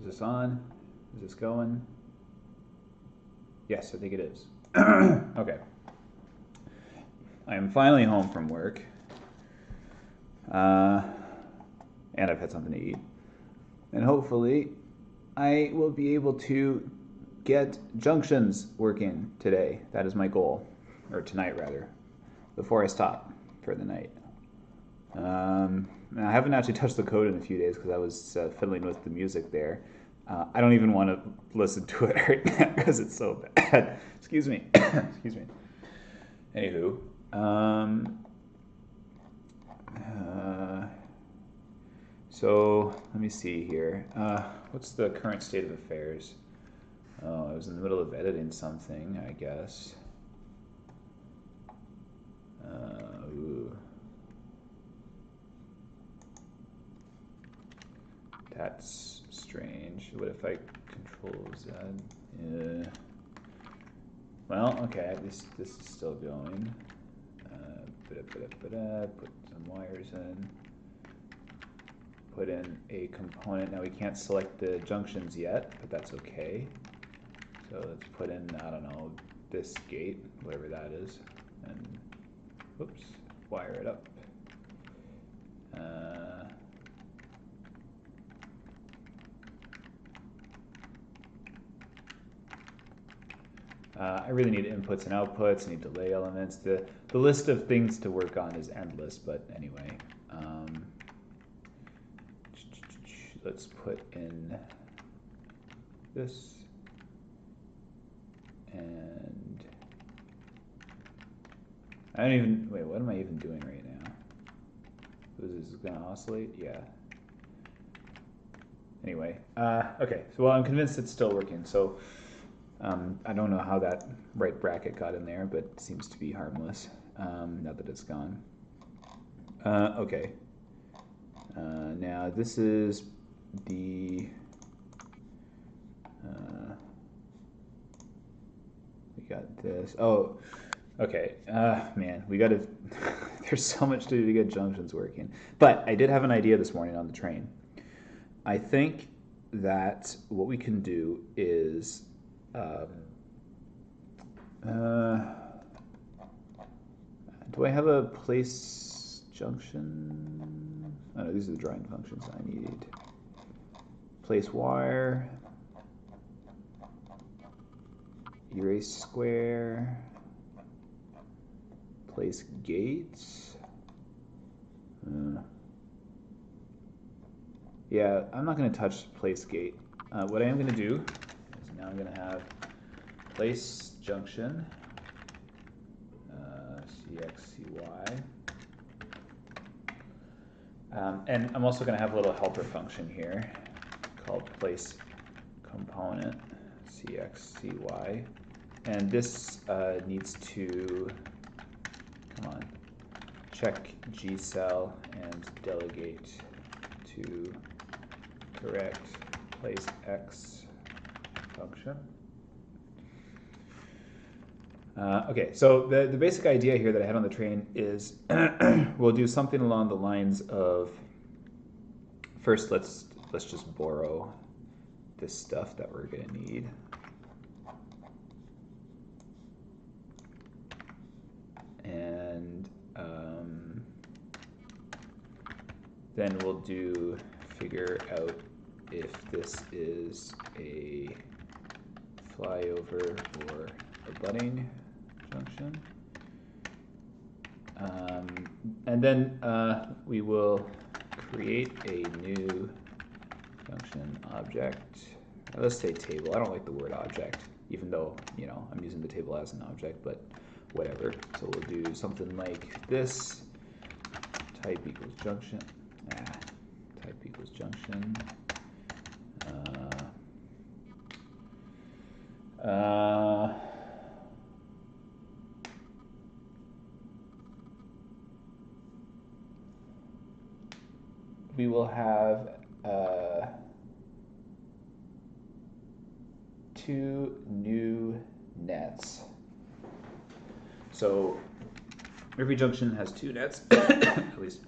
Is this on? Is this going? Yes, I think it is. Okay. I am finally home from work. And I've had something to eat. And hopefully I will be able to get junctions working today. That is my goal. Or tonight, rather. Before I stop for the night. I haven't actually touched the code in a few days because I was fiddling with the music there. I don't even want to listen to it right now because it's so bad. Excuse me. Excuse me. Anywho. So let me see here. What's the current state of affairs? Oh, I was in the middle of editing something, I guess. Ooh. That's strange. What if I control Z? Well, okay, this is still going. Put some wires in. Put in a component. Now we can't select the junctions yet, but that's okay. So let's put in, I don't know, this gate, whatever that is, and whoops, wire it up. I really need inputs and outputs, I need delay elements. The list of things to work on is endless, but anyway. Let's put in this. And I don't even, wait, what am I even doing right now? Is this gonna oscillate? Yeah. Anyway, okay, so well, I'm convinced it's still working, so I don't know how that right bracket got in there, but it seems to be harmless now that it's gone. Okay. Now this is the we got this. Oh, okay. Man, we got to. There's so much to do to get junctions working. But I did have an idea this morning on the train. I think that what we can do is. Do I have a place junction? Oh no, these are the drawing functions I need. Place wire. Erase square. Place gates. Yeah, I'm not going to touch place gate. What I am going to do is now I'm going to have place junction, CXCY. And I'm also going to have a little helper function here called place component, CXCY. And this needs to, come on, check G cell and delegate to correct place X function. Okay, so the basic idea here that I had on the train is we'll do something along the lines of, first let's just borrow this stuff that we're going to need. And then we'll do figure out if this is a flyover or a budding junction. And then we will create a new function object. Let's say table. I don't like the word object, even though, you know, I'm using the table as an object, but whatever. So we'll do something like this. Type equals junction. Type equals junction. We will have 2 new nets. So every junction has 2 nets, at least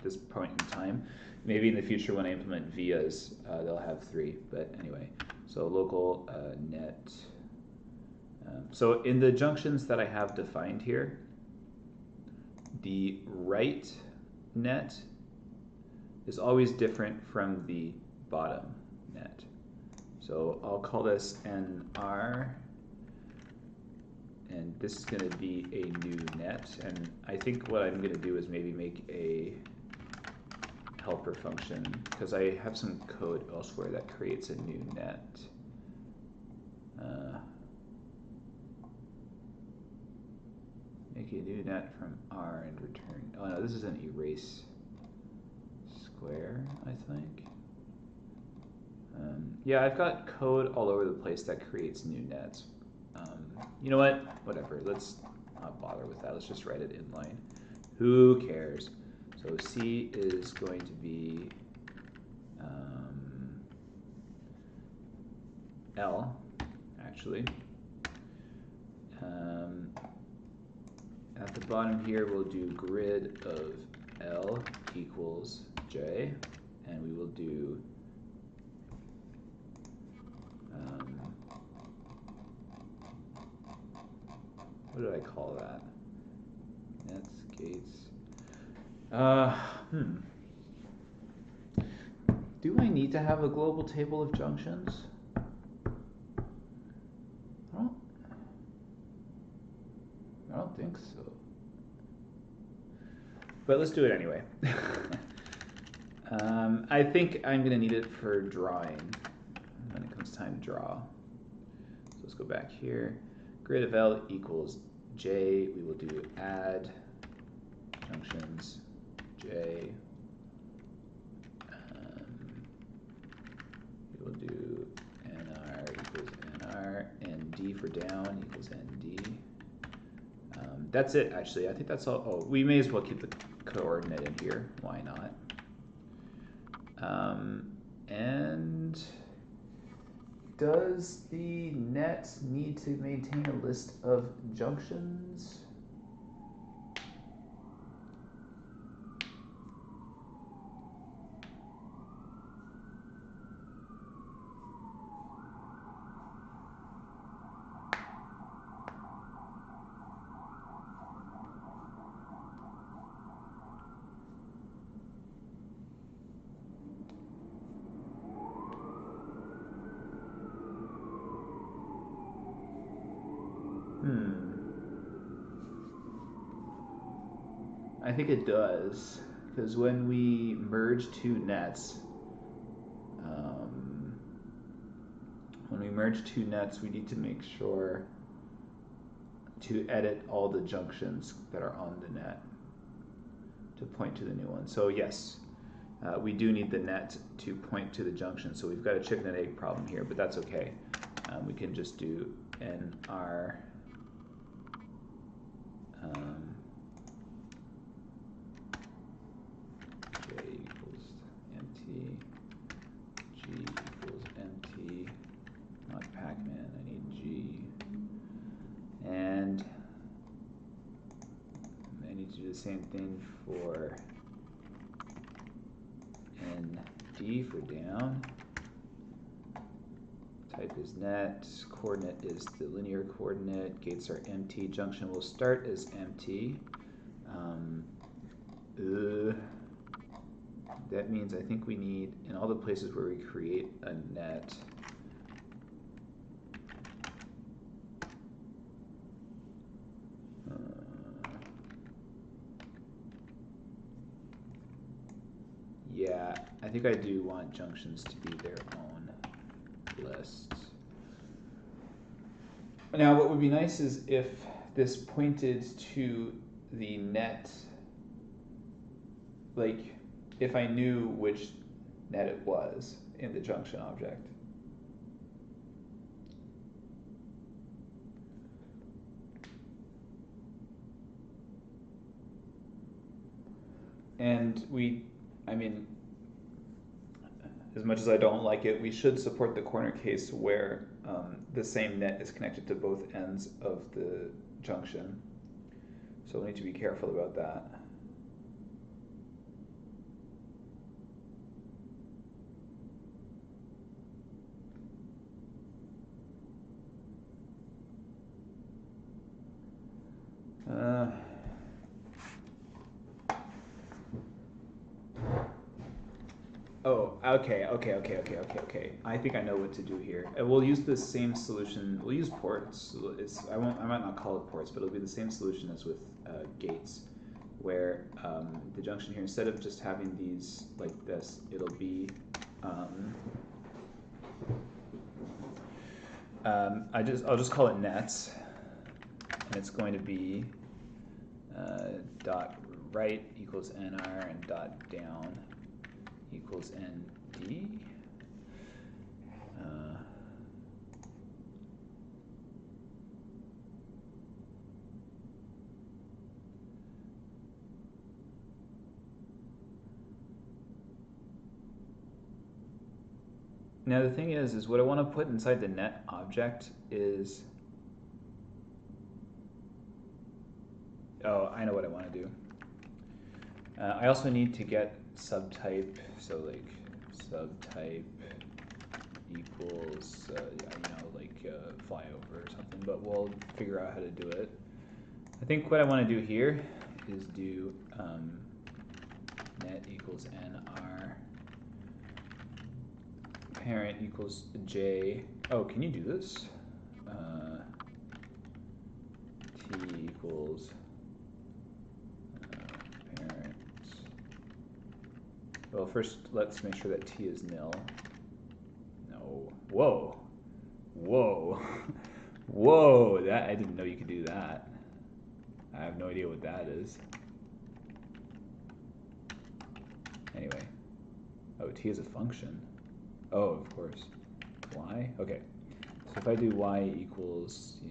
this point in time. Maybe in the future when I implement vias, they'll have 3. But anyway, so local net. So in the junctions that I have defined here, the right net is always different from the bottom net. So I'll call this NR, and this is going to be a new net. And I think what I'm going to do is maybe make a helper function, because I have some code elsewhere that creates a new net. Make a new net from R and return. Oh no, this is an erase square, I think. Yeah, I've got code all over the place that creates new nets. You know what? Whatever. Let's not bother with that. Let's just write it inline. Who cares? So C is going to be L, actually. At the bottom here, we'll do grid of L equals J, and we will do what did I call that? Nets, gates. Do I need to have a global table of junctions? I don't think so. But let's do it anyway. I think I'm going to need it for drawing when it comes time to draw. So let's go back here. Grid of L equals J. We will do add junctions J. We will do NR equals NR, ND for down equals ND. That's it, actually. I think that's all. Oh, we may as well keep the coordinate in here. Why not? And does the net need to maintain a list of junctions? I think it does, because when we merge two nets, we need to make sure to edit all the junctions that are on the net to point to the new one. So yes, we do need the net to point to the junction. So we've got a chicken and egg problem here, but that's okay. We can just do NR J equals empty, G equals empty, not Pac-Man, I need G. And I need to do the same thing for ND for down. Type is net, coordinate is the linear coordinate, gates are empty, junction will start as empty. That means I think we need, in all the places where we create a net, yeah, I think I do want junctions to be their own lists. Now what would be nice is if this pointed to the net, like if I knew which net it was in the junction object. And I mean, as much as I don't like it, we should support the corner case where the same net is connected to both ends of the junction. So we need to be careful about that. Oh, okay. I think I know what to do here. We'll use the same solution. We'll use ports. I might not call it ports, but it'll be the same solution as with gates, where the junction here, instead of just having these like this, it'll be I'll just call it nets, and it's going to be dot right equals nr and dot down equals nd. Now the thing is what I want to put inside the net object is, oh, I know what I want to do. I also need to get subtype, so like subtype equals, flyover or something, but we'll figure out how to do it. I think what I want to do here is do net equals nr, parent equals j. Oh, can you do this? T equals parent. Well, first let's make sure that t is nil. No. Whoa. Whoa. Whoa. That, I didn't know you could do that. I have no idea what that is. Anyway. Oh, t is a function. Oh, of course. Y? Okay. So if I do y equals,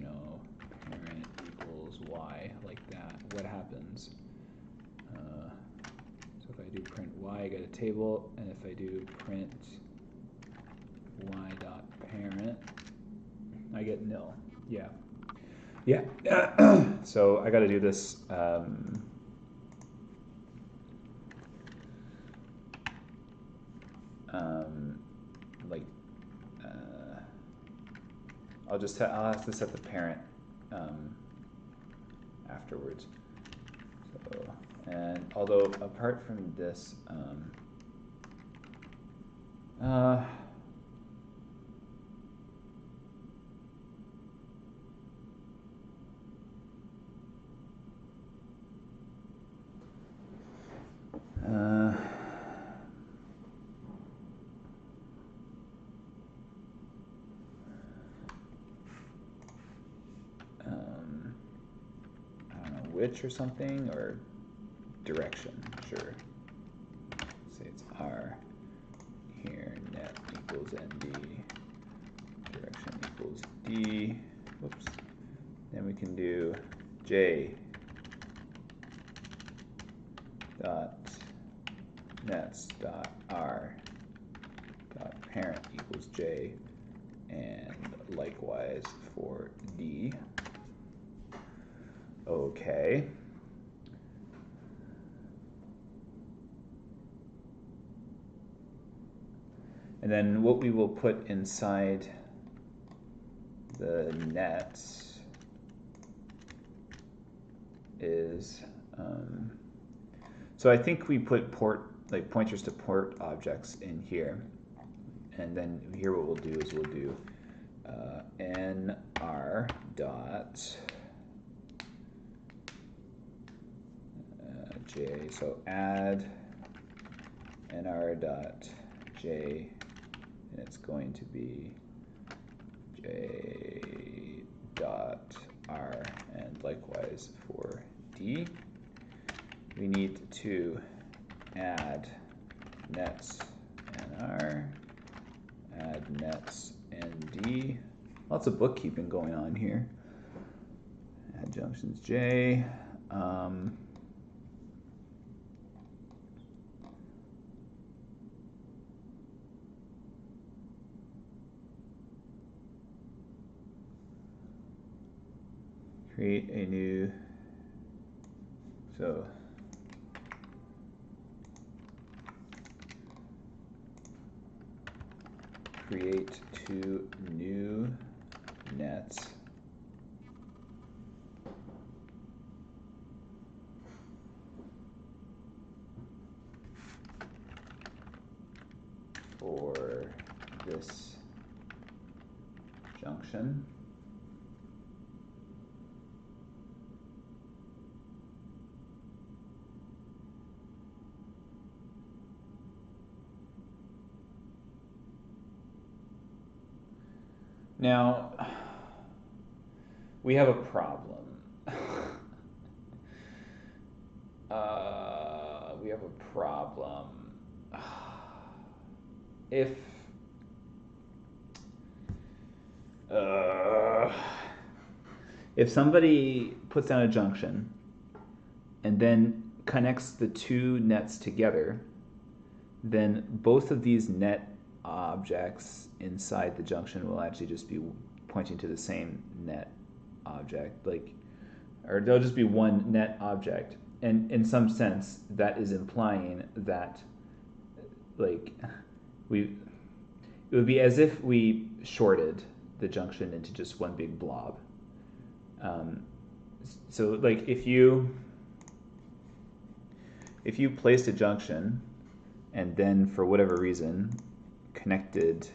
parent equals y, like that, what happens? So if I do print y, I get a table, and if I do print y dot parent, I get nil. Yeah. Yeah. So I got to do this. I'll have to set the parent afterwards. So, and although apart from this, I don't know, which or something, or direction, sure. Say it's R here, net equals ND, direction equals D, whoops. Then we can do J dot nets dot R dot parent equals J, and likewise for D. Okay. And then what we will put inside the nets is, so I think we put pointers to port objects in here. And then here what we'll do is we'll do nr dot j, so add nr dot j, and it's going to be j dot r, and likewise for d. We need to add nets nr, add nets nd. Lots of bookkeeping going on here. Add junctions j. Create a new, so create two new nets this junction. Now, we have a problem. We have a problem. If somebody puts down a junction and then connects the two nets together, then both of these net objects inside the junction will actually just be pointing to the same net object, or they'll just be one net object. And in some sense, that is implying that, it would be as if we shorted the junction into just one big blob. So if you placed a junction and then for whatever reason connected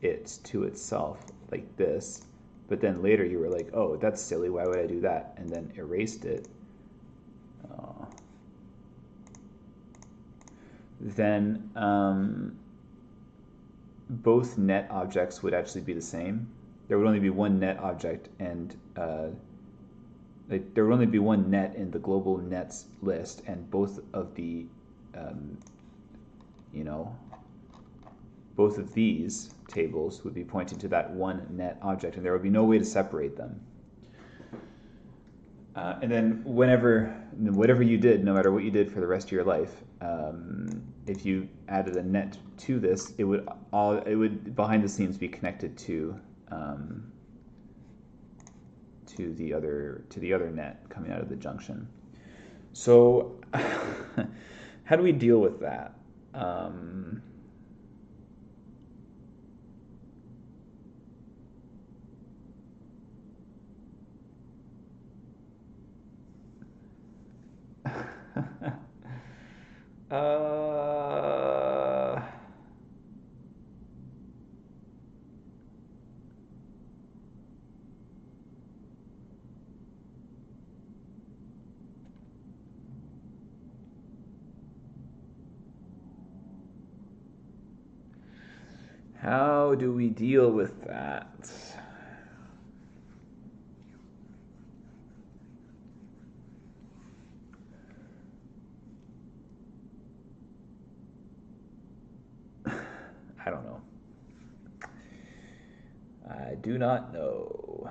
it to itself like this, but then later you were like, oh, that's silly, why would I do that? And then erased it, then both net objects would actually be the same. There would only be one net object, and there would only be one net in the global nets list, and both of the both of these tables would be pointing to that one net object, and there would be no way to separate them. And then whatever you did, no matter what you did for the rest of your life, if you added a net to this, it would behind the scenes be connected to the other net coming out of the junction. So how do we deal with that? How do we deal with that? I don't know. I do not know.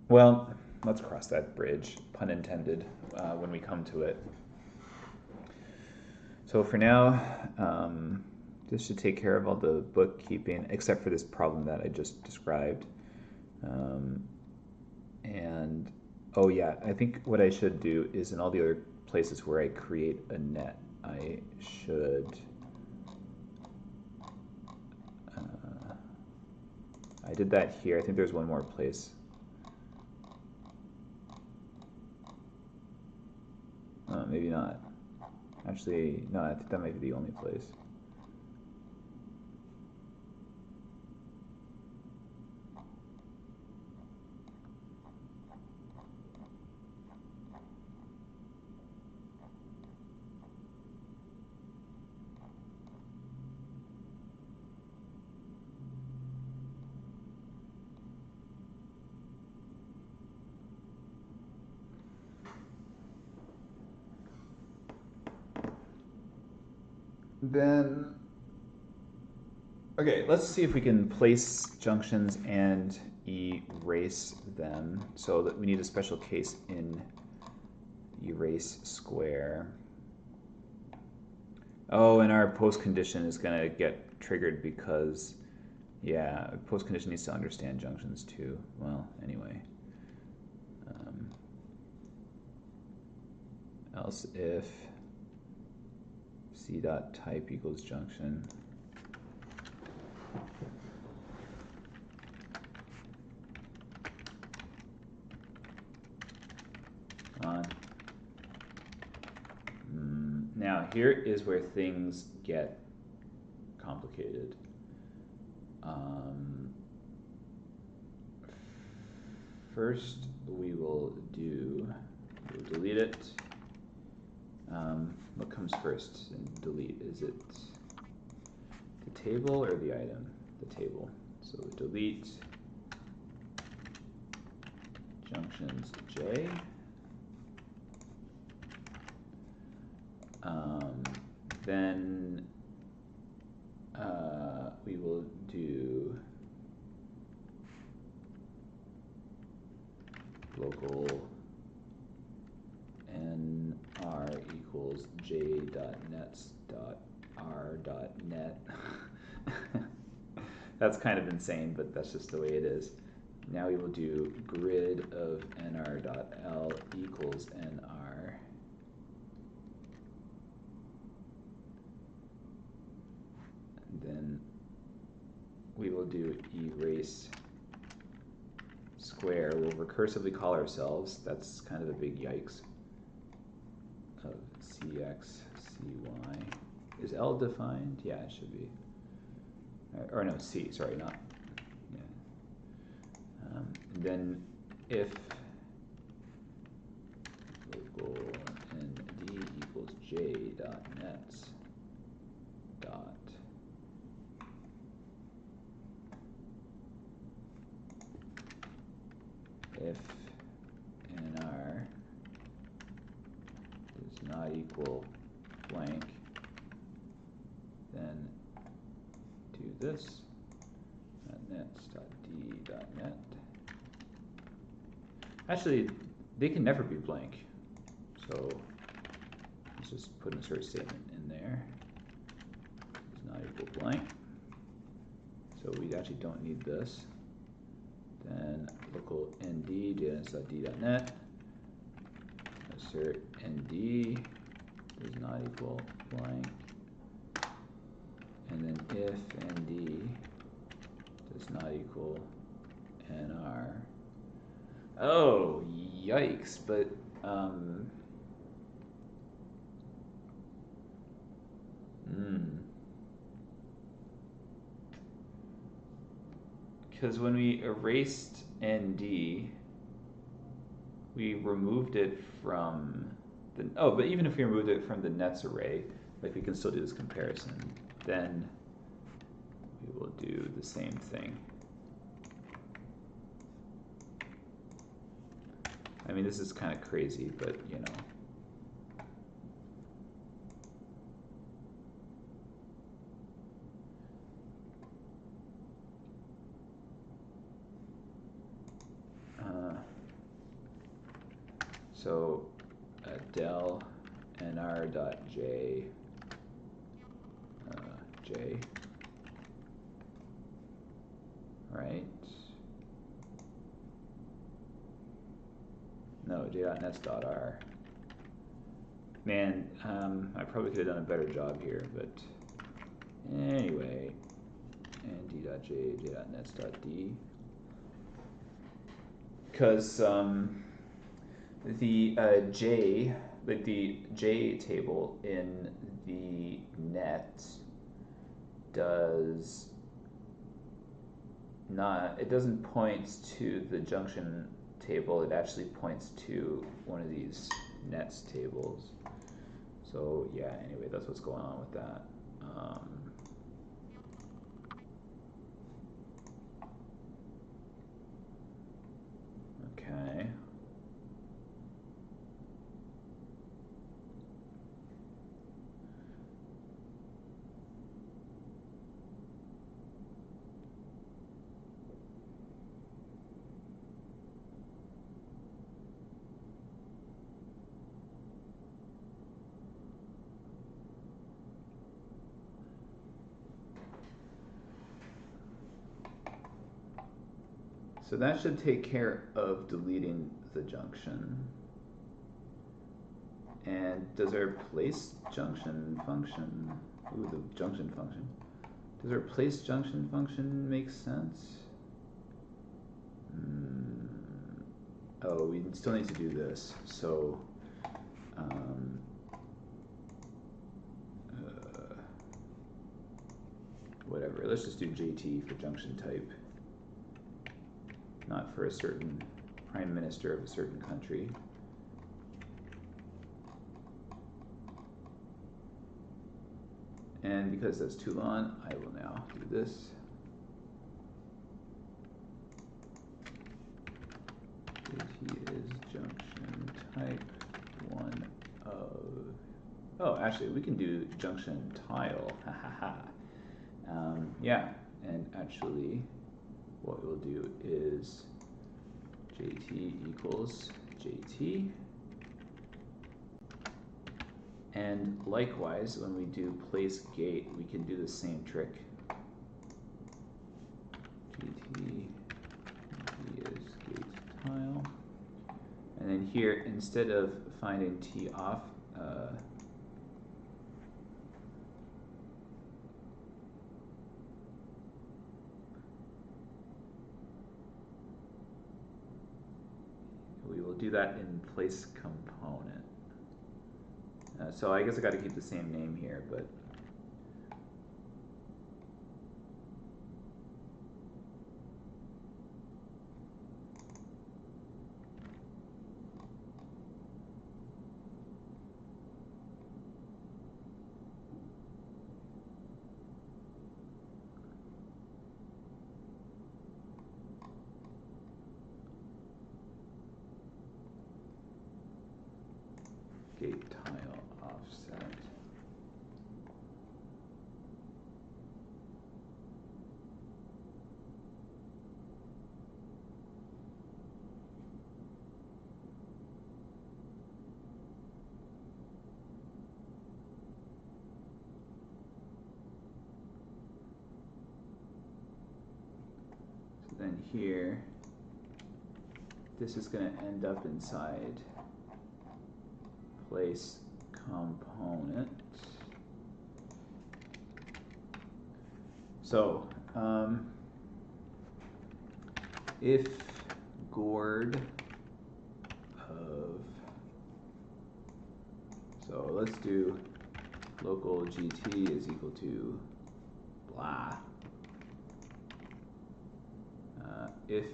Well, let's cross that bridge, pun intended, when we come to it. So for now, this should take care of all the bookkeeping, except for this problem that I just described. And, oh yeah, I think what I should do is in all the other places where I create a net, I should, I did that here. I think there's one more place. Maybe not. Actually, no, I think that might be the only place. Then, okay, let's see if we can place junctions and erase them. So that we need a special case in erase square. Oh, and our post condition is going to get triggered because, yeah, post condition needs to understand junctions too. Well, anyway. Else if c.type equals junction. On. here is where things get complicated. First, we'll delete it. What comes first in delete? Is it the table or the item? The table. So delete junctions J. Then we will do local nr equals j.nets.r.net. That's kind of insane, but that's just the way it is. Now we will do grid of nr.l equals nr. And then we will do erase square. We'll recursively call ourselves. That's kind of a big yikes. Of cx, cy. Is L defined? Yeah, it should be. Or no, C, sorry, not. Yeah. And then if local nd equals j.nets dot if nr does not equal blank, then do this nets.d.net. Actually, they can never be blank, so let's just put an assert statement in there. Does not equal blank, so we actually don't need this. Then local nd jnets.d.net, assert nd does not equal blank, and then if nd does not equal nr. Oh, yikes, but because when we erased nd, we removed it from the, but even if we removed it from the nets array, like we can still do this comparison, then we will do the same thing. I mean, this is kind of crazy, but you know. So del nr.j j, right? No, j.nets.r. Man, I probably could have done a better job here, but anyway, and d.j, j.nets.d. Because the j, like the j table in the net does not, it doesn't point to the junction table, it actually points to one of these nets tables. So yeah, anyway, that's what's going on with that. Okay. So that should take care of deleting the junction. And does our place junction function, ooh, the junction function, does our place junction function make sense? Oh, we still need to do this. So whatever. Let's just do JT for junction type, not for a certain prime minister of a certain country. And because that's too long, I will now do this. JT is junction type 1 of, oh, actually we can do junction tile, ha ha ha. Yeah, and actually what we'll do is JT equals JT. And likewise, when we do place gate, we can do the same trick. GT is gate tile. And then here, instead of finding T off, we will do that in place component. So I guess I got to keep the same name here, but gate tile offset. So then here, this is going to end up inside place component. So if gourd of, so let's do local GT is equal to blah. If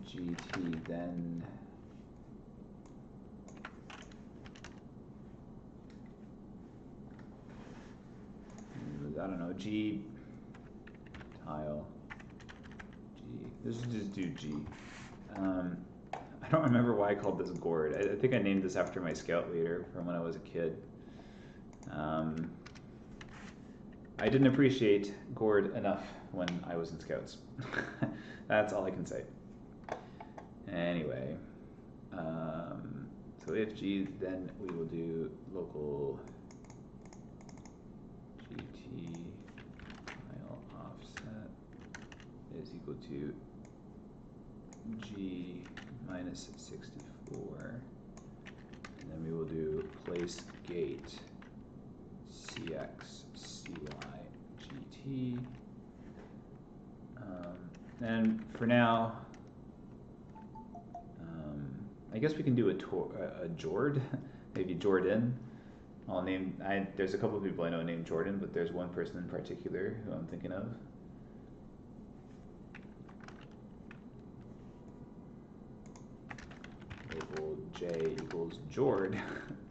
GT then I don't know, G tile, G, let's just do G. I don't remember why I called this gourd. I think I named this after my scout leader from when I was a kid. I didn't appreciate gourd enough when I was in scouts. That's all I can say. Anyway, so if G, then we will do local GT tile offset is equal to G minus 64, and then we will do place gate CX CY GT. And for now, I guess we can do a Jord, maybe Jordan. I'll name, there's a couple of people I know named Jordan, but there's one person in particular who I'm thinking of. Label J equals Jord.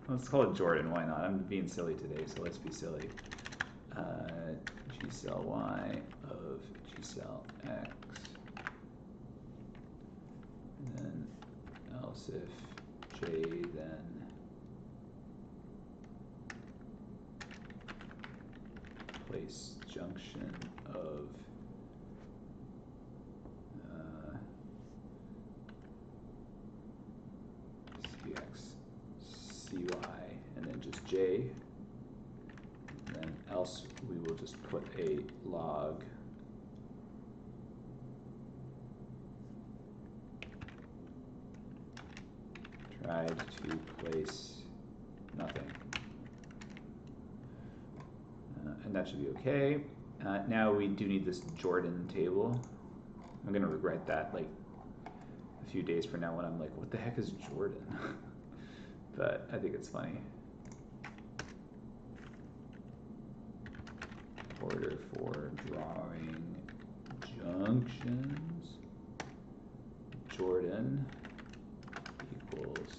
Let's call it Jordan, why not? I'm being silly today, so let's be silly. G cell Y of G cell X. And then else if J then place junction of CX CY and then just J, and then else we will just put a log tried to place nothing. And that should be okay. Now we do need this Jordan table. I'm gonna regret that like a few days from now when I'm like, what the heck is Jordan? But I think it's funny. order for drawing junctions. Jordan equals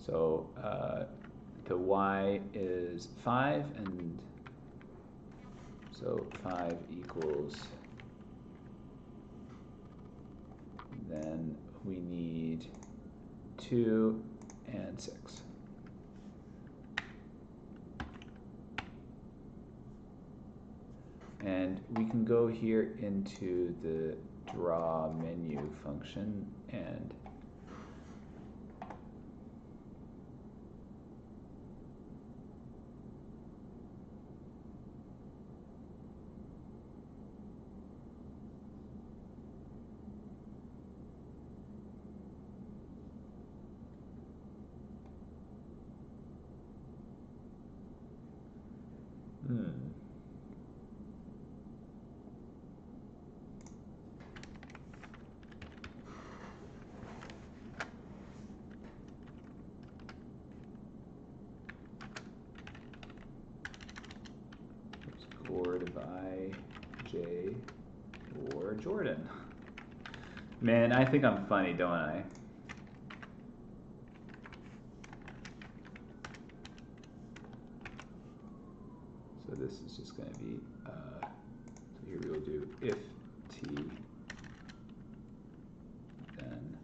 so the y is 5, and so 5 equals, then we need 2 and 6. And we can go here into the draw menu function and scored by J or Jordan. Man, I think I'm funny, don't I? So this is just going to be, so here we will do if t, then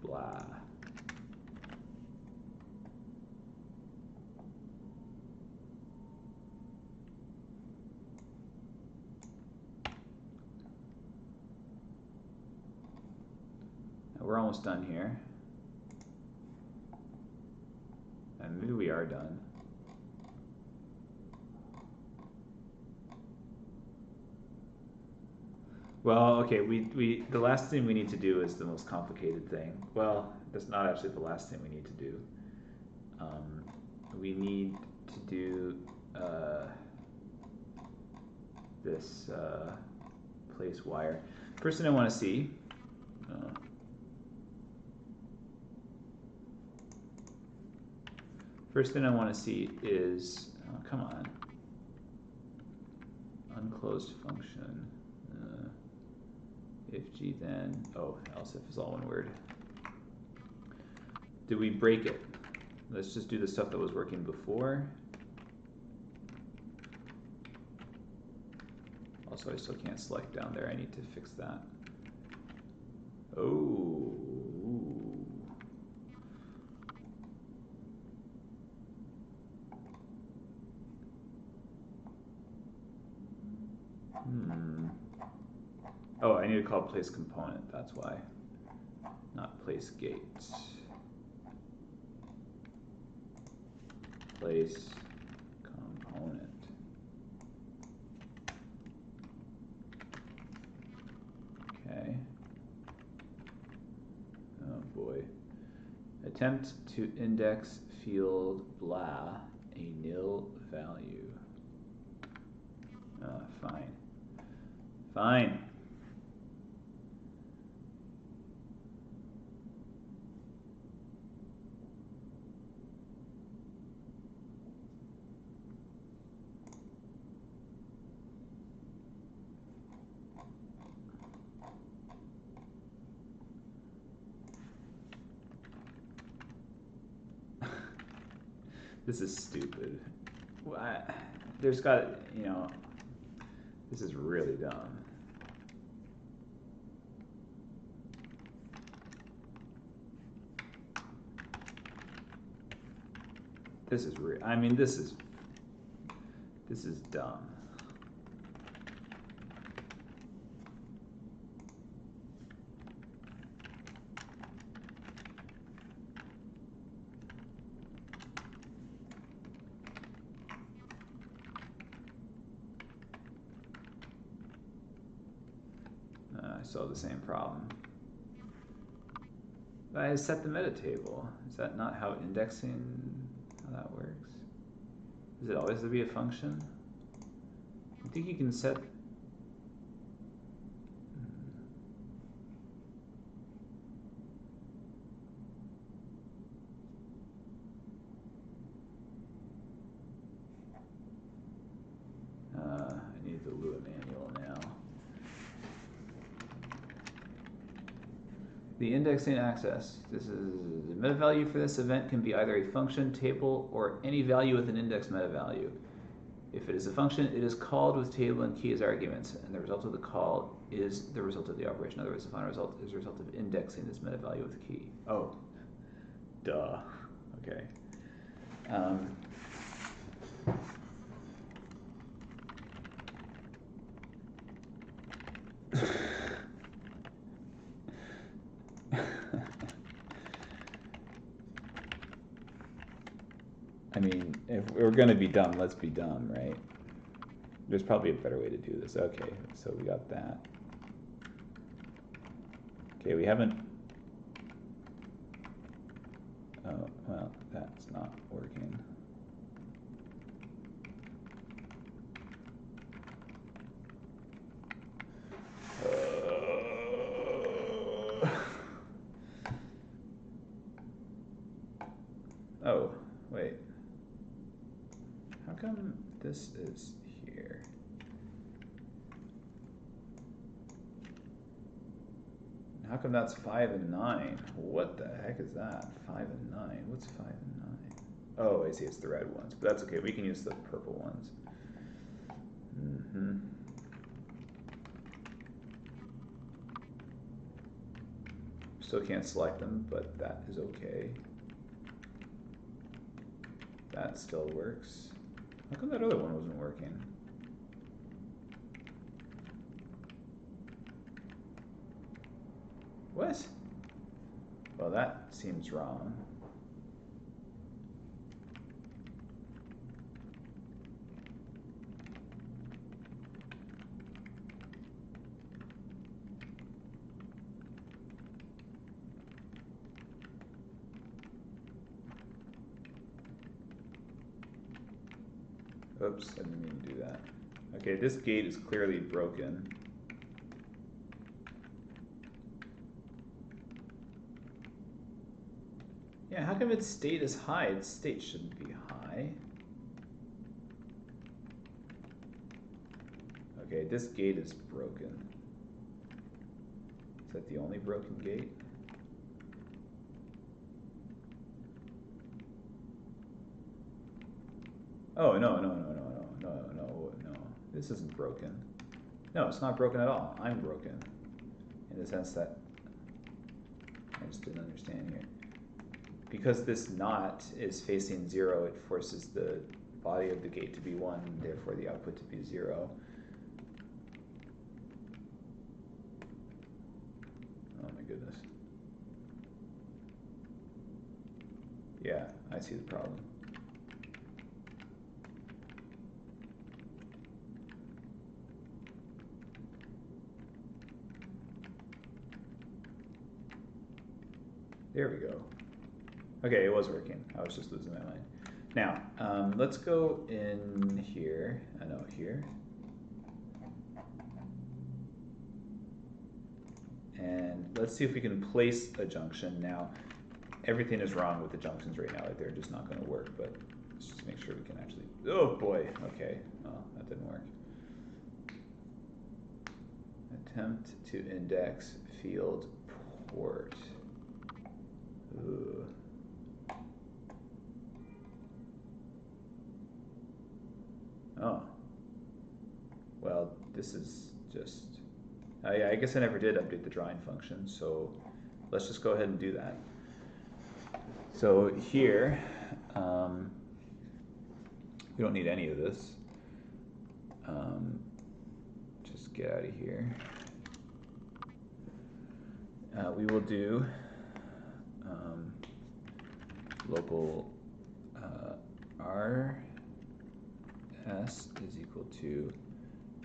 blah. We're almost done here. And maybe we are done. Well, okay, the last thing we need to do is the most complicated thing. Well, that's not actually the last thing we need to do. We need to do this place wire. First thing I want to see, is, oh, come on, unclosed function. If G then, oh, else if is all one word. Did we break it? Let's just do the stuff that was working before. Also, I still can't select down there. I need to fix that. Oh. Oh, I need to call place component, that's why. Not place gate. Place component. Okay. Oh boy. Attempt to index field blah a nil value. Fine. Fine. This is stupid. There's got, you know, this is really dumb. This is real. I mean, this is dumb. I still have the same problem. I set the meta table. Is that not how indexing, how that works? Does it always have to be a function? I think you can set... I need the Lua manual now. The indexing access. This is the meta value for this event can be either a function, table, or any value with an index meta value. If it is a function, it is called with table and key as arguments, and the result of the call is the result of the operation. In other words, the final result is the result of indexing this meta value with a key. Oh, duh. Okay. I mean, if we're going to be dumb, let's be dumb, right? There's probably a better way to do this. Okay, so we got that. Okay, we haven't... Oh, well, that's not working. Oh, wait. How come this is here? How come that's 5 and 9? What the heck is that? 5 and 9. What's 5 and 9? Oh, I see. It's the red ones, but that's okay. We can use the purple ones. Still can't select them, but that is okay. That still works. How come that other one wasn't working? What? Well, that seems wrong. Oops, I didn't mean to do that. Okay, this gate is clearly broken. Yeah, how come its state is high? Its state shouldn't be high. Okay, this gate is broken. Is that the only broken gate? Oh, no. This isn't broken. No, it's not broken at all. I'm broken. In the sense that I just didn't understand here. Because this knot is facing 0, it forces the body of the gate to be 1, and therefore the output to be 0. Oh my goodness. Yeah, I see the problem. There we go. Okay, it was working. I was just losing my mind. Now, let's go in here. Here. And let's see if we can place a junction. Now, everything is wrong with the junctions right now. Like, they're just not going to work, but let's just make sure we can actually... Oh, boy. Okay. Well, that didn't work. Attempt to index field port. Ooh. Oh. Well, this is just... I guess I never did update the drawing function, so let's just go ahead and do that. So here, we don't need any of this. Just get out of here. We will do local rs is equal to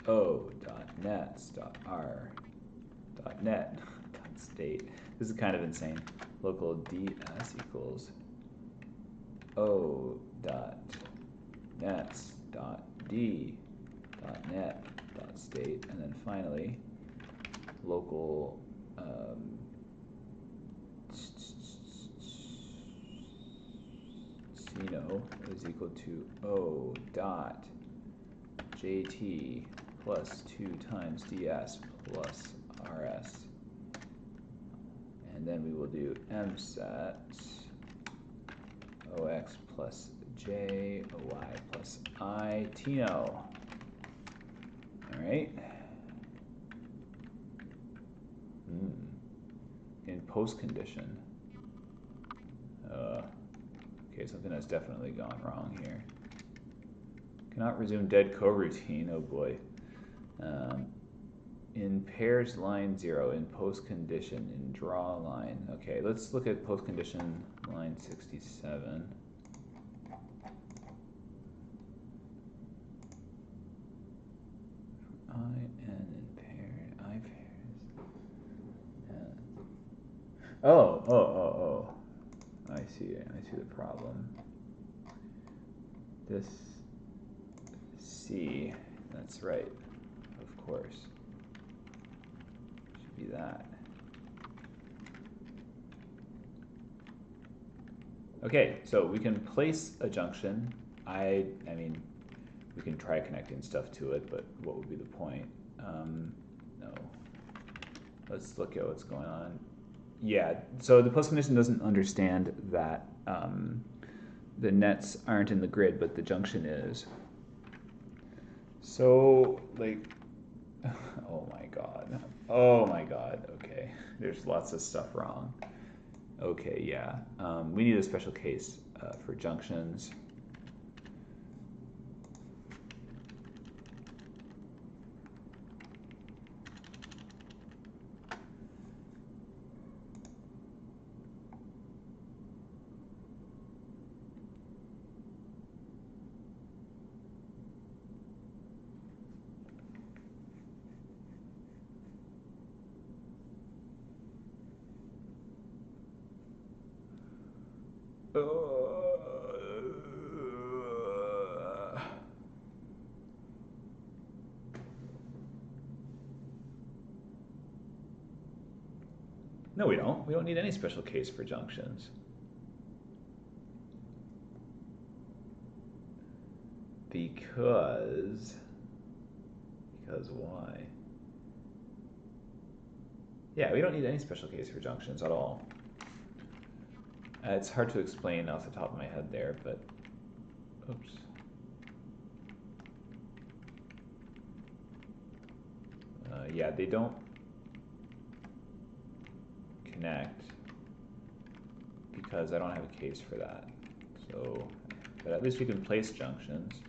o.nets.r.net.state. This is kind of insane. Local ds equals o.nets nets.d.net.state, and then finally local Cino is equal to O dot JT plus 2 times DS plus RS. And then we will do mset OX plus J OY plus I Tino. All right. In post condition. Okay, something has definitely gone wrong here. Cannot resume dead coroutine. Oh boy. In pairs line 0 in post condition in draw line. Okay, let's look at post condition line 67. in paired I pairs. Oh. I see the problem. This C, that's right, of course. Should be that. Okay, so we can place a junction. I mean, we can try connecting stuff to it, but what would be the point? No. Let's look at what's going on. Yeah, so the post condition doesn't understand that the nets aren't in the grid, but the junction is. So, like, oh my god, okay. There's lots of stuff wrong. Okay, yeah. We need a special case for junctions. No, we don't. We don't need any special case for junctions. Because why? Yeah, we don't need any special case for junctions at all. It's hard to explain off the top of my head there, but oops. Yeah, they don't connect because I don't have a case for that. So, but at least we can place junctions.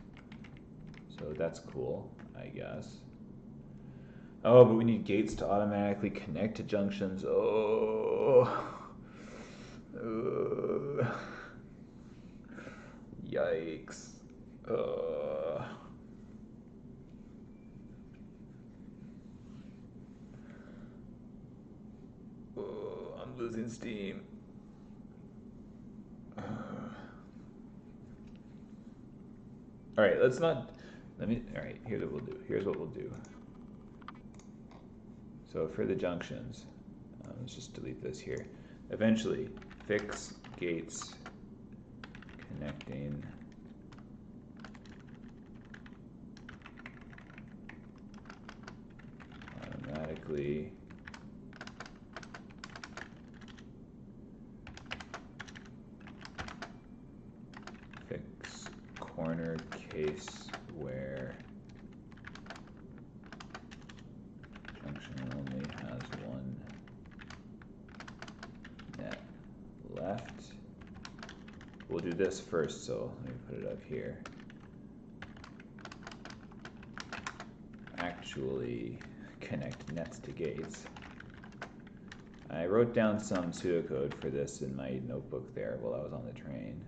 So that's cool, I guess. Oh, but we need gates to automatically connect to junctions. Oh. Yikes. I'm losing steam. All right, all right, here's what we'll do. So for the junctions, let's just delete this here. Eventually, fix gates connecting automatically fix corner case where junction only has one net left. We'll do this first, so let me put it up here. Actually connect nets to gates. I wrote down some pseudocode for this in my notebook there while I was on the train.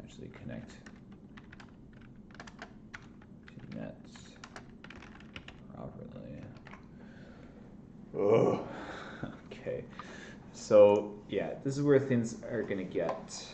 Actually connect to nets properly. Oh, okay. So yeah, this is where things are gonna get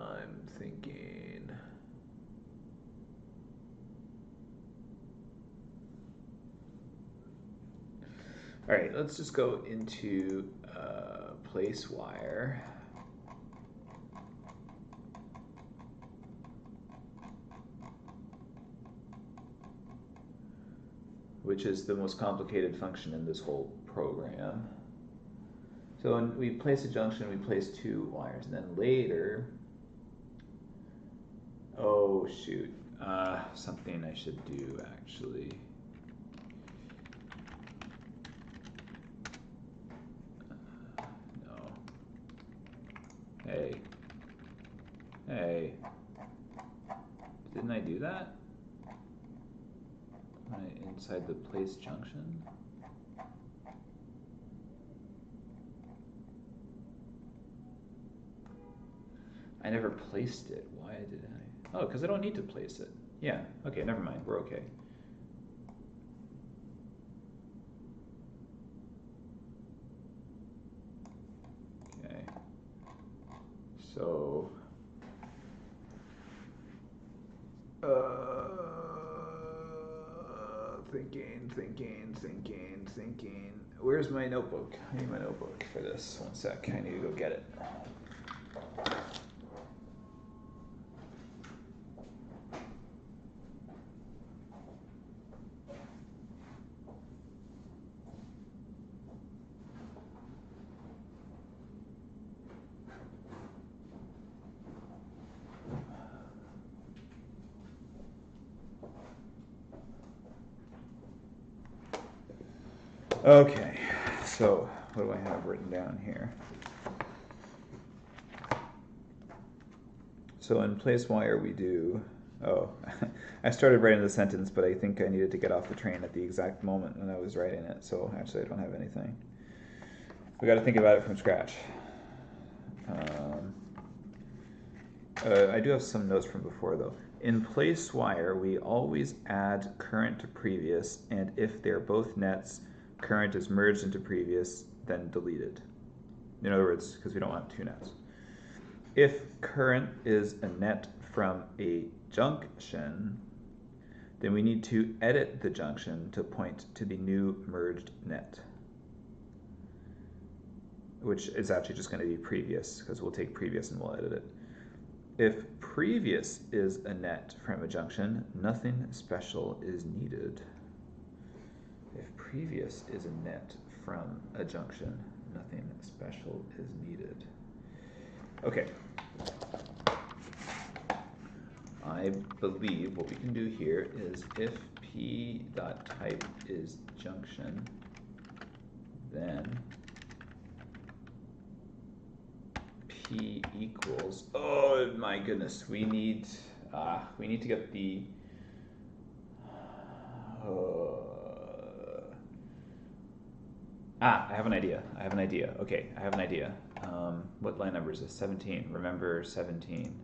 I'm thinking. All right, let's just go into place wire. Which is the most complicated function in this whole program. So when we place a junction, we place two wires, and then later, oh shoot, something I should do actually. No. Hey, didn't I do that? Inside the place junction? I never placed it. Why did I? Oh, because I don't need to place it. Yeah, okay, never mind. We're okay. Okay. So, thinking. Where's my notebook? I need my notebook for this. One sec. I need to go get it. Okay, so what do I have written down here? So in place wire we do, I started writing the sentence, but I think I needed to get off the train at the exact moment when I was writing it, so actually I don't have anything. We got to think about it from scratch. I do have some notes from before though. In place wire, we always add current to previous, and if they're both nets, current is merged into previous, then deleted. In other words, because we don't want two nets. If current is a net from a junction, then we need to edit the junction to point to the new merged net, which is actually just going to be previous, because we'll take previous and we'll edit it. If previous is a net from a junction, nothing special is needed. If previous is a net from a junction, nothing special is needed. Okay. I believe what we can do here is if p.type is junction, then p equals, oh my goodness, we need to get the I have an idea. Okay, I have an idea. What line number is this? 17. Remember 17.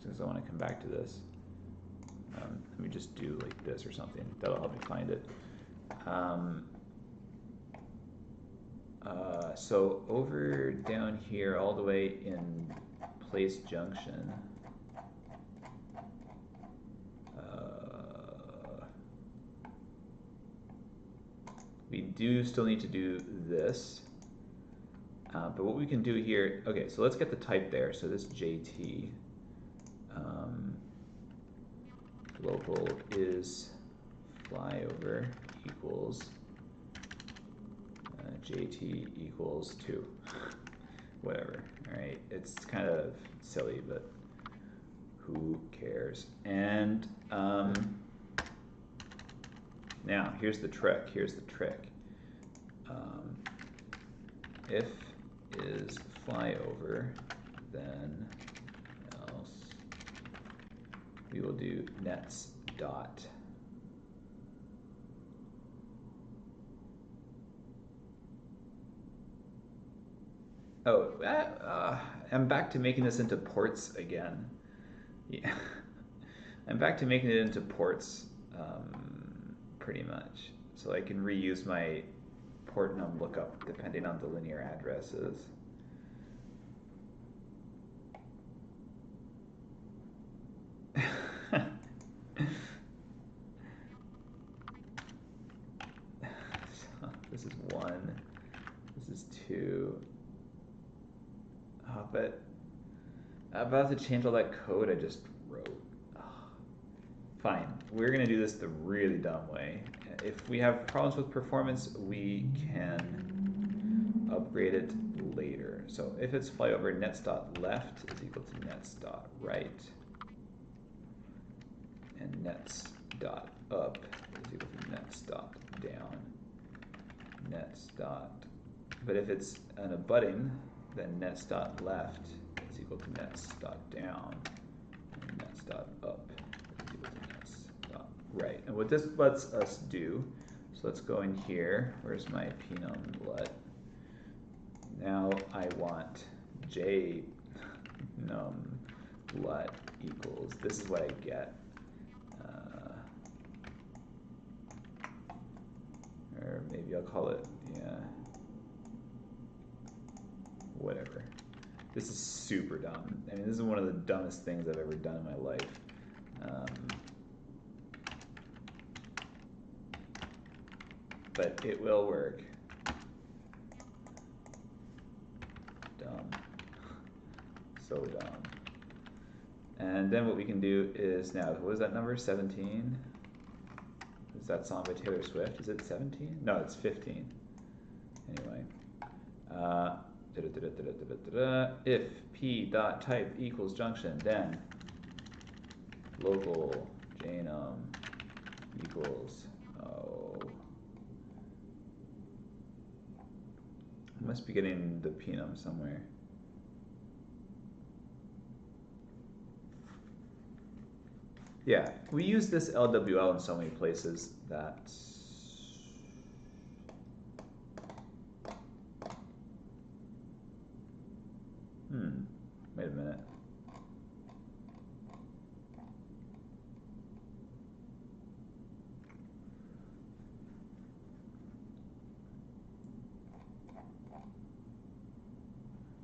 Since I want to come back to this. Let me just do like this or something. That'll help me find it. So over down here, all the way in place junction, we do still need to do this. But what we can do here, okay, so let's get the type there. So this JT local is flyover equals JT equals 2. Whatever, all right? It's kind of silly, but who cares? And now here's the trick. If is flyover, then else we will do nets dot Oh, I'm back to making this into ports again. Yeah, I'm back to making it into ports, pretty much. So I can reuse my port num lookup depending on the linear addresses. So this is 1, this is 2. Oh, but I'm about to change all that code I just wrote. Oh. Fine, we're gonna do this the really dumb way. If we have problems with performance, we can upgrade it later. So if it's flyover nets.left is equal to nets.right, and nets.up is equal to nets.down, but if it's an abutting, then nets.left is equal to nets.down, and nets.up is equal to nets.right. And what this lets us do, so let's go in here, where's my pnum lut? Now I want j num lut equals, this is what I get. Or maybe I'll call it, yeah, whatever. This is super dumb. I mean, this is one of the dumbest things I've ever done in my life. But it will work. Dumb. So dumb. And then what we can do is now, what is that number? 17? Is that song by Taylor Swift? Is it 17? No, it's 15. Anyway. If p.type equals junction, then local jnum equals, oh, I must be getting the pnum somewhere. Yeah, we use this LWL in so many places that wait a minute.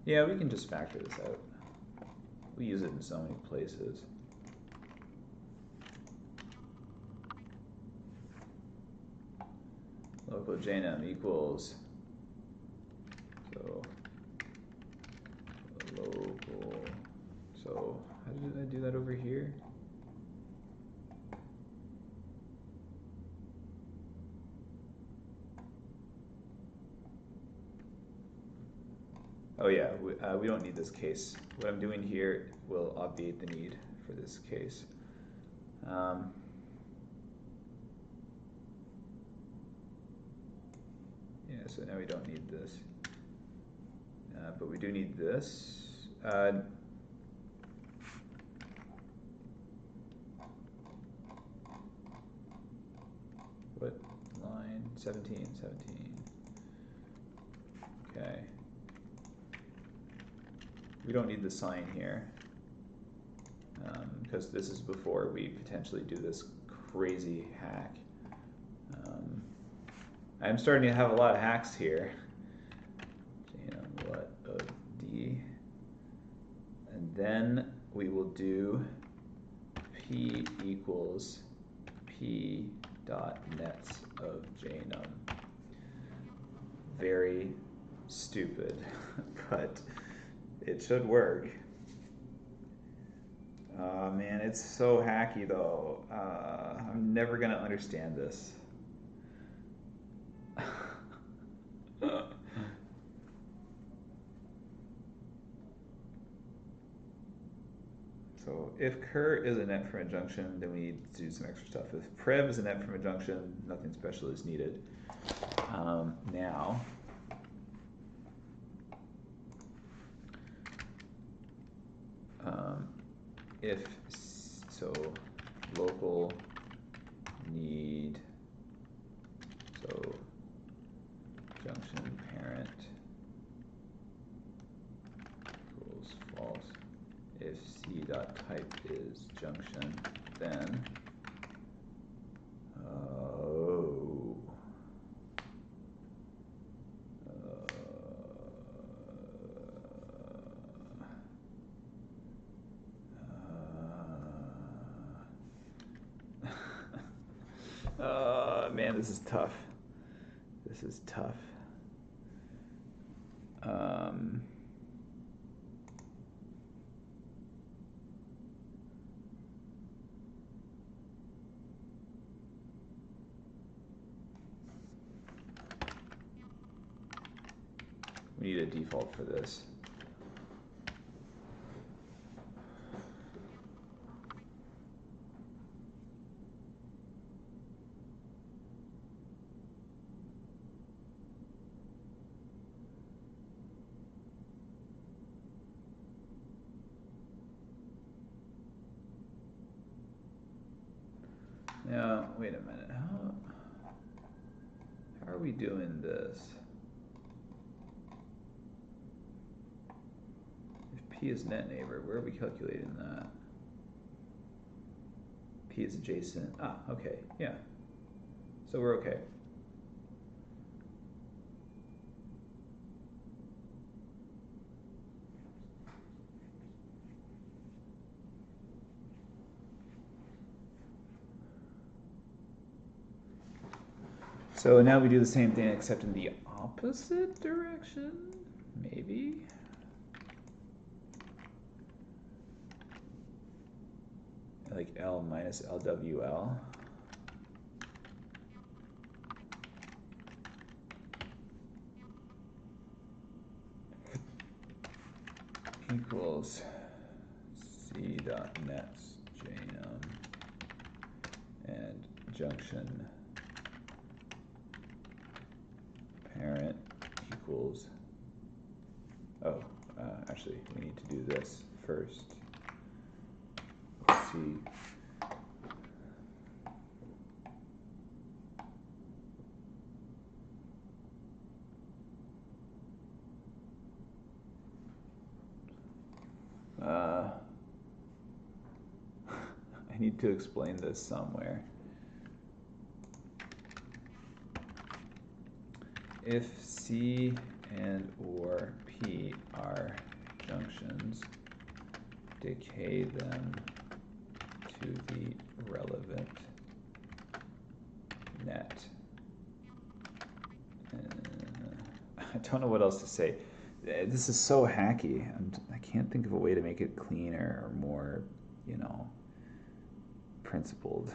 Yeah, we can just factor this out. We use it in so many places. Local jnum equals, so local, so how did I do that over here? Oh yeah, we don't need this case. What I'm doing here will obviate the need for this case. Yeah, so now we don't need this. But we do need this. What line? 17. Okay. We don't need the sign here, because this is before we potentially do this crazy hack. I'm starting to have a lot of hacks here. What of D, and then we will do P equals P dot nets of jnum. Very stupid, but it should work. Man, it's so hacky though. I'm never gonna understand this. So if cur is a net from a junction, then we need to do some extra stuff. If prev is a net from a junction, nothing special is needed. Now, if so, local need, so junction parent if c.type is junction, then man, this is tough. This is tough. We need a default for this. Now, wait a minute. How are we doing this? If P is net neighbor, where are we calculating that? P is adjacent. Ah, okay, yeah. So we're okay. So now we do the same thing except in the opposite direction, maybe? Like L minus LWL. Equals C dot nets jnum and junction parent equals, actually we need to do this first. Let's see. I need to explain this somewhere. If C and or P are junctions, decay them to the relevant net. I don't know what else to say. This is so hacky. I can't think of a way to make it cleaner or more, you know, principled.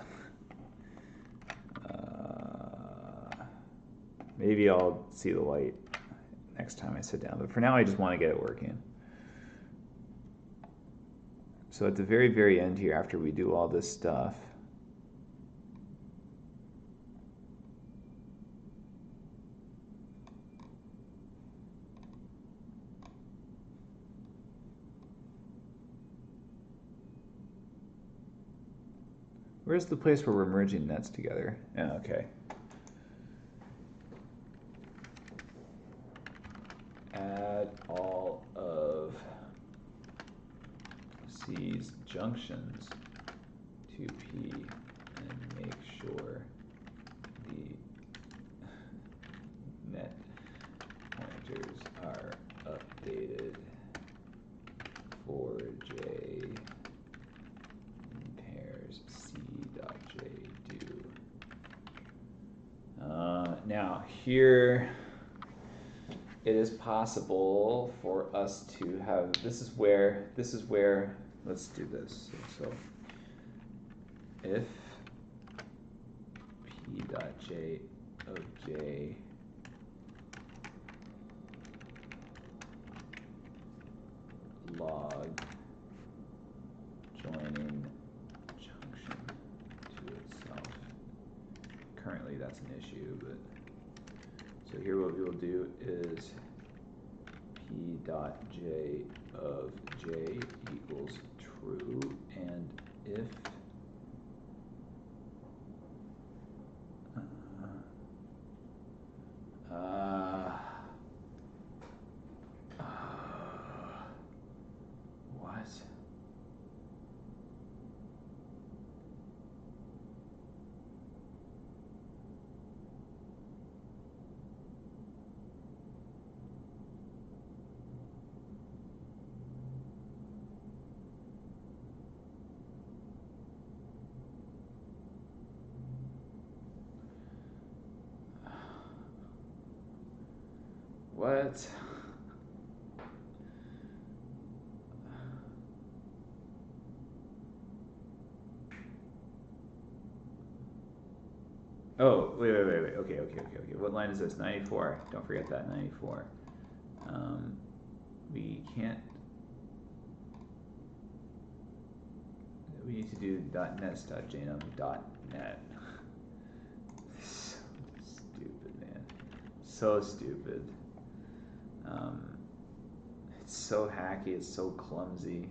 Maybe I'll see the light next time I sit down, but for now I just want to get it working. So at the very, very end here, after we do all this stuff, where's the place where we're merging nets together? Yeah, okay. Add all of C's junctions to P and make sure the net pointers are updated for J in pairs C.J do. Now here it is possible for us to have, this is where, let's do this. So if P.J of J log joining junction to itself. Currently that's an issue, but so here what we will do is P.J of J equals true, and if what? What? Oh, wait. Okay. What line is this? 94. Don't forget that, 94. We can't. We need to do .nest.janum.net. So stupid, man. So stupid. It's so hacky. It's so clumsy.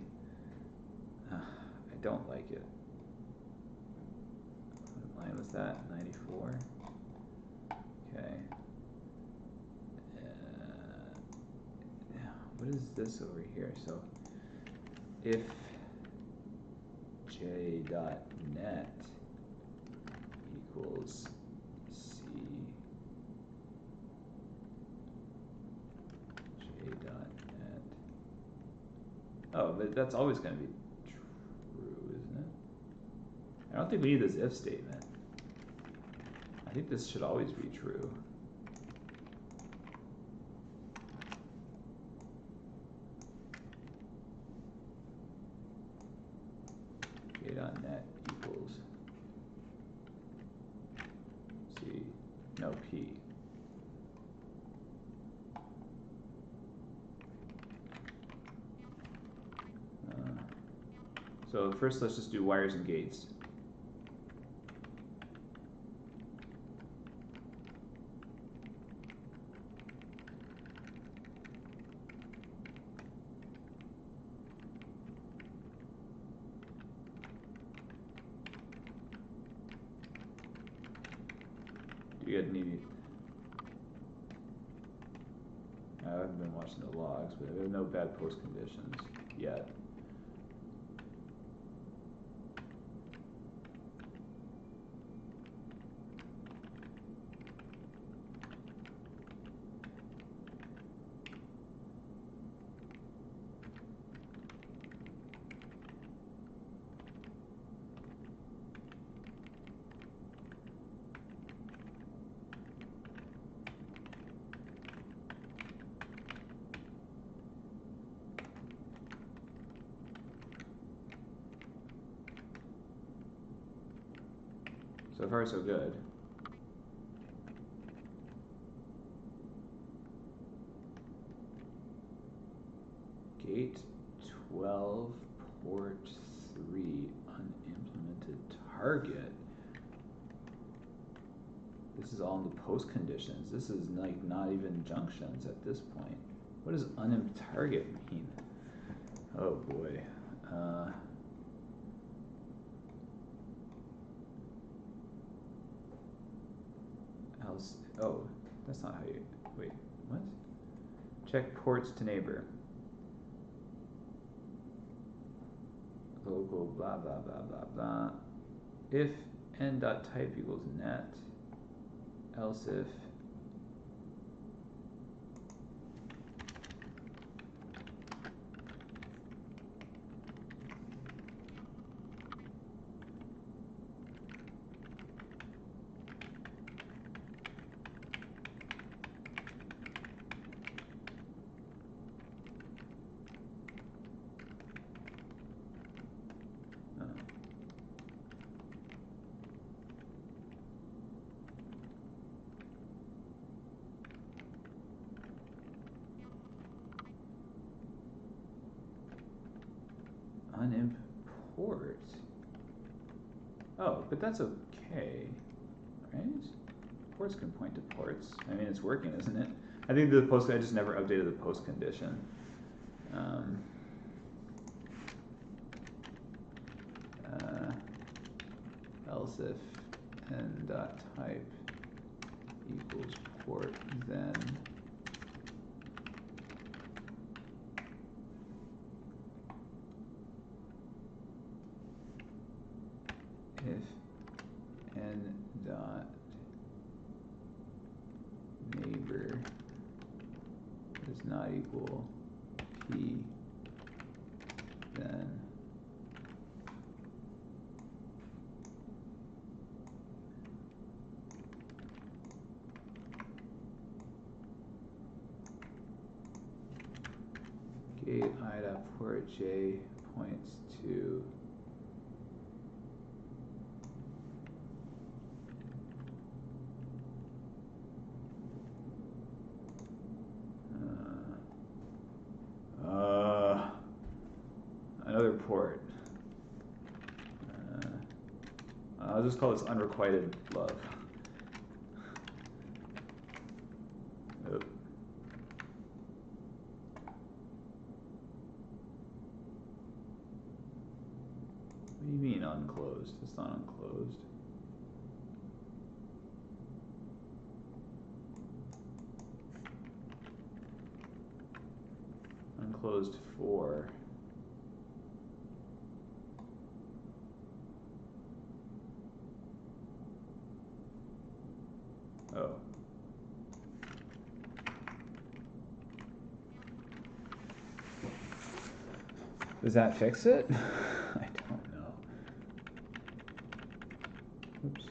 I don't like it. What line was that? 94. Okay. What is this over here? So if j.net equals c j.net. Oh, but that's always going to be true, isn't it? I don't think we need this if statement. I think this should always be true. J.net equals C, no P. So first let's just do wires and gates. Do you get any? I haven't been watching the logs, but there are no bad post conditions yet. So far, so good. Gate 12, port 3, unimplemented target. This is all in the post conditions. This is like not even junctions at this point. What does unimplemented target mean? Oh boy. Oh, that's not how you, wait, what? Check ports to neighbor. Local blah blah blah blah blah. If n.type equals net, else if unimport. Oh, but that's okay, right? Ports can point to ports. I mean, it's working, isn't it? I think the post, I just never updated the post condition. Else if n.type equals port, then if n.neighbor does not equal p, then where j points to another port. I'll just call this unrequited love. Oh. What do you mean unclosed? It's not unclosed. Unclosed for. Oh. Does that fix it? I don't know. Oops.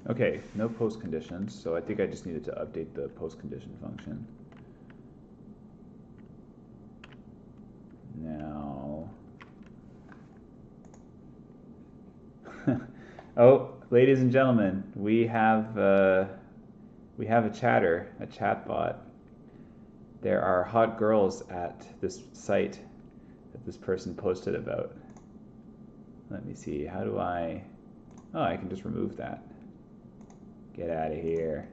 Okay, no post conditions, so I think I just needed to update the post condition function. Now, oh, ladies and gentlemen, we have a chatter, a chatbot. There are hot girls at this site that this person posted about. Let me see, how do I, oh, I can just remove that. Get out of here.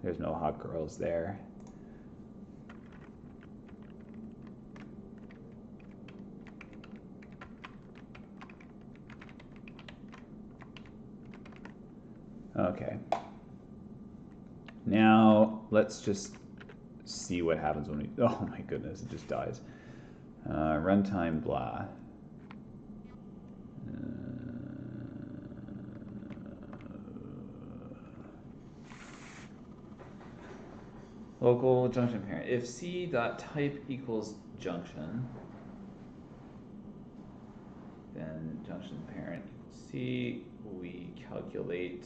There's no hot girls there. Okay. Now let's just see what happens when we, oh my goodness, it just dies. Runtime blah. Local junction parent. If c.type equals junction, then junction parent equals c. We calculate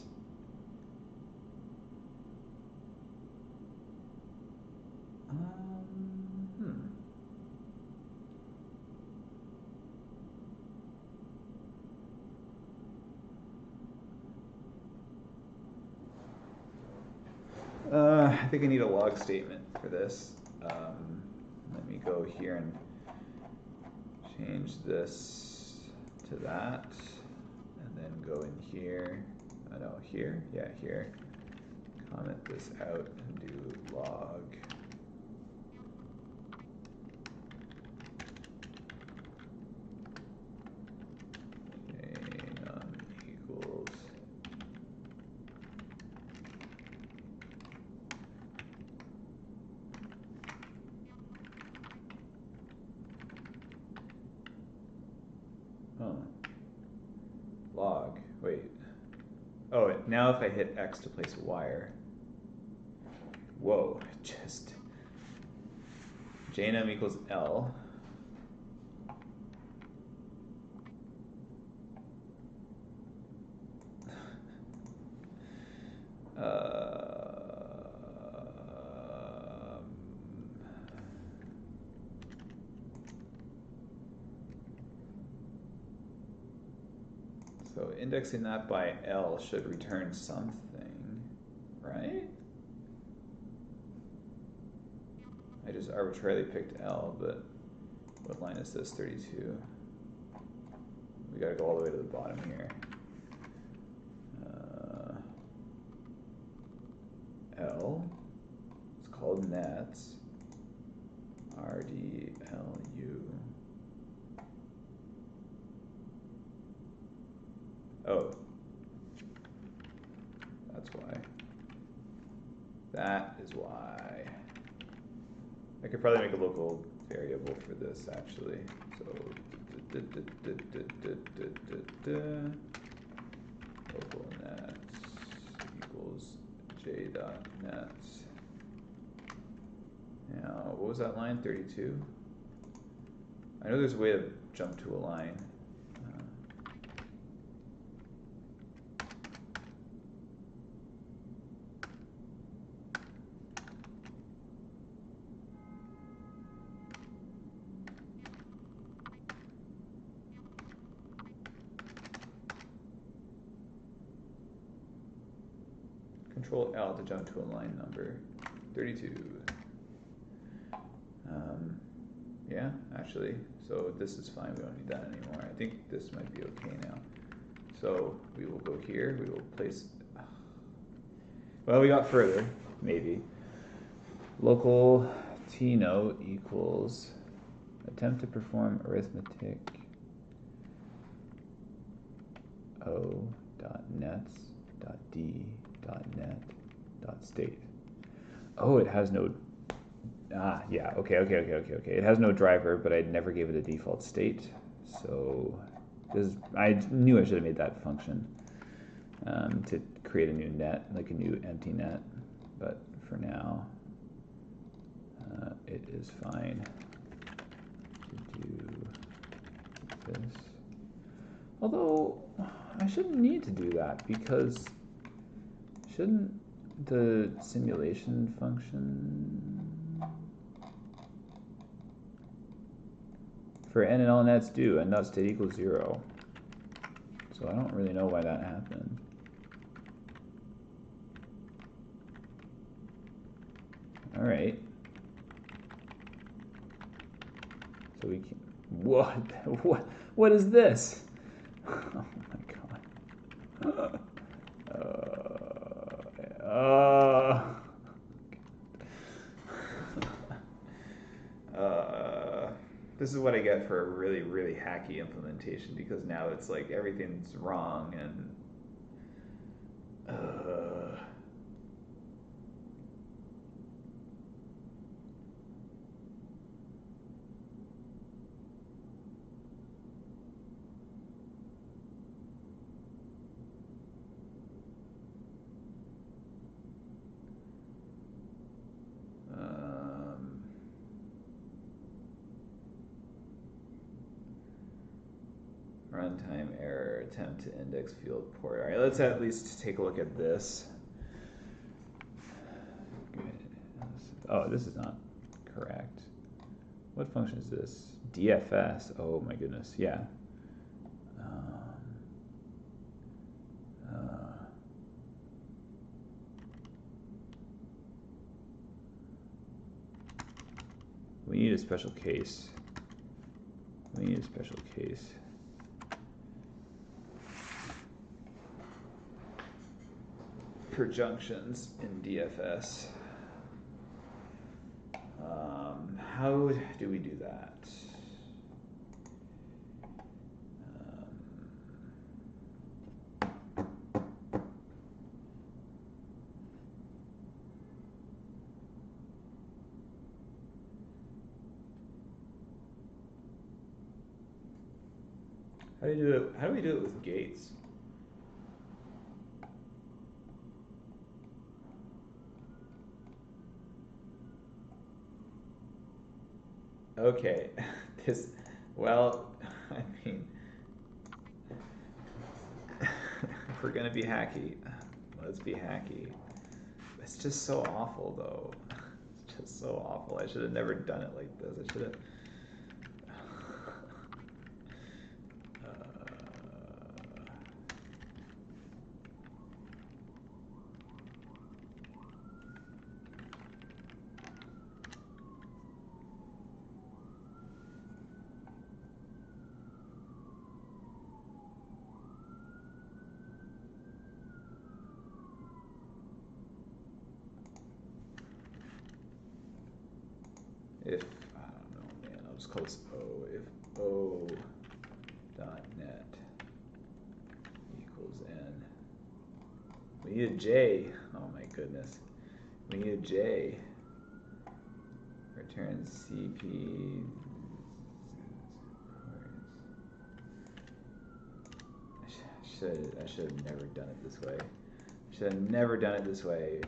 I think I need a log statement for this. Let me go here and change this to that, and then go in here. Oh no, here? Yeah, here. Comment this out and do log. Log, wait. Oh, now if I hit X to place a wire. Whoa, just. JNM equals L. So indexing that by L should return something, right? I just arbitrarily picked L, but what line is this? 32. We gotta go all the way to the bottom here. L, it's called nets, RDLU. Oh, that's why. That is why. I could probably make a local variable for this actually. So local nets j.net. Now, what was that line? 32? I know there's a way to jump to a line. Control L to jump to a line number. 32. Yeah, actually, so this is fine. We don't need that anymore. I think this might be okay now. So we will go here. We will place. Well, we got further, maybe. Local T note equals attempt to perform arithmetic o.nets.d.net.state. Oh, it has no. Yeah. Okay. It has no driver, but I never gave it a default state. So this is, I knew I should have made that function to create a new net, like a new empty net. But for now, it is fine to do this. Although I shouldn't need to do that, because shouldn't the simulation function for n and all nets do n dot state equals 0? So I don't really know why that happened. All right. So we can. What is this? Oh my god. This is what I get for a really, really hacky implementation, because now it's like everything's wrong and runtime error, attempt to index field port. All right, let's at least take a look at this. Oh, this is not correct. What function is this? DFS. Oh my goodness. Yeah. We need a special case. We need a special case. For junctions in DFS. How do we do that? How do you do it? How do we do it with gates? Okay, this, well, I mean, if we're gonna be hacky, let's be hacky. It's just so awful, though. It's just so awful. I should have never done it like this. I should have. If, I don't know, man, I'll just call this O. If O dot net equals N. We need a J. Oh my goodness. We need a J. Return CP. I should have never done it this way. I should have never done it this way.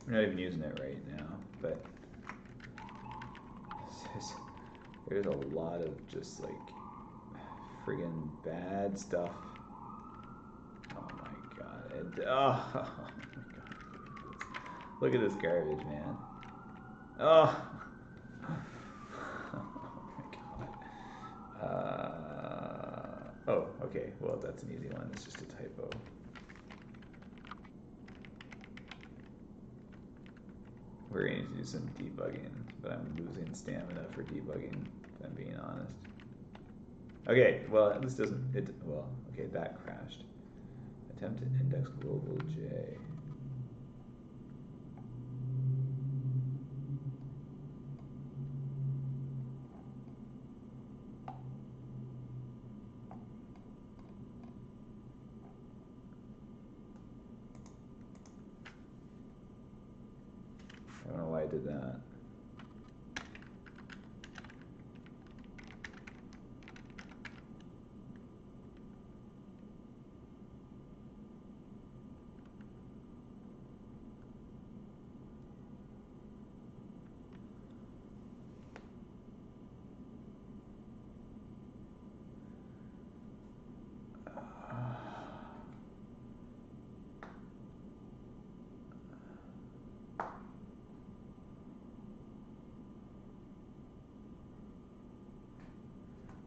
We're not even using it right now, but there's a lot of just like friggin' bad stuff. Oh my god. Oh my god. Look at this garbage, man. Oh. Oh my god. Oh, okay. Well, that's an easy one. It's just a typo. We're going to do some debugging, but I'm losing stamina for debugging, if I'm being honest. Okay, well, this doesn't, well, okay, that crashed. Attempt to index global J. I don't know why I did that.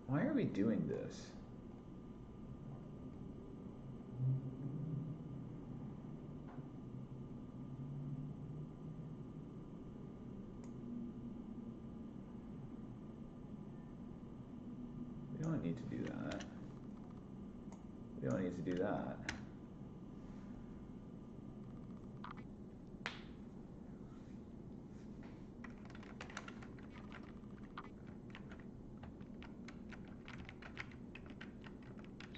Why are we doing this? We don't need to do that. We don't need to do that.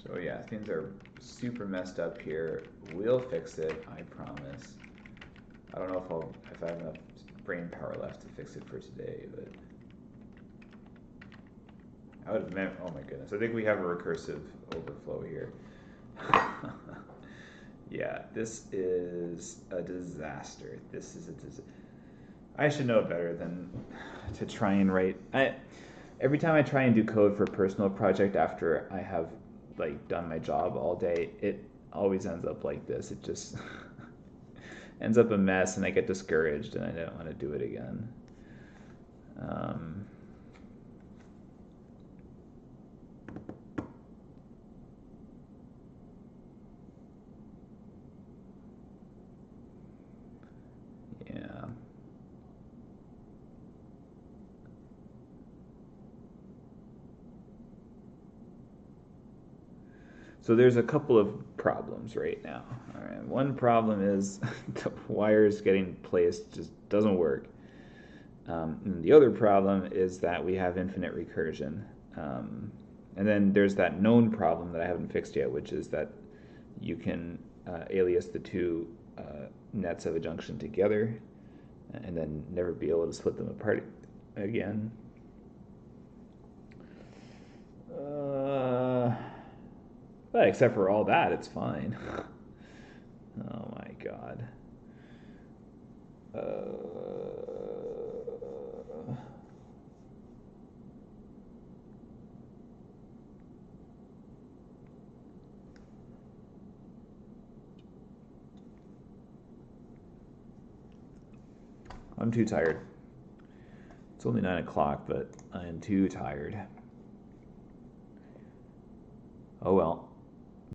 So yeah, things are super messed up here. We'll fix it, I promise. I don't know if I have enough brain power left to fix it for today, but I would have meant, oh my goodness, I think we have a recursive overflow here. Yeah, this is a disaster. This is a disaster. I should know better than to try and write. Every time I try and do code for a personal project after I have like done my job all day, it always ends up like this. It just ends up a mess, and I get discouraged, and I don't want to do it again. Yeah. So there's a couple of problems right now. All right, one problem is the wires getting placed just doesn't work. And the other problem is that we have infinite recursion. And then there's that known problem that I haven't fixed yet, which is that you can alias the two nets of a junction together and then never be able to split them apart again. But except for all that, it's fine. Oh my god. I'm too tired. It's only 9 o'clock, but I am too tired. Oh well.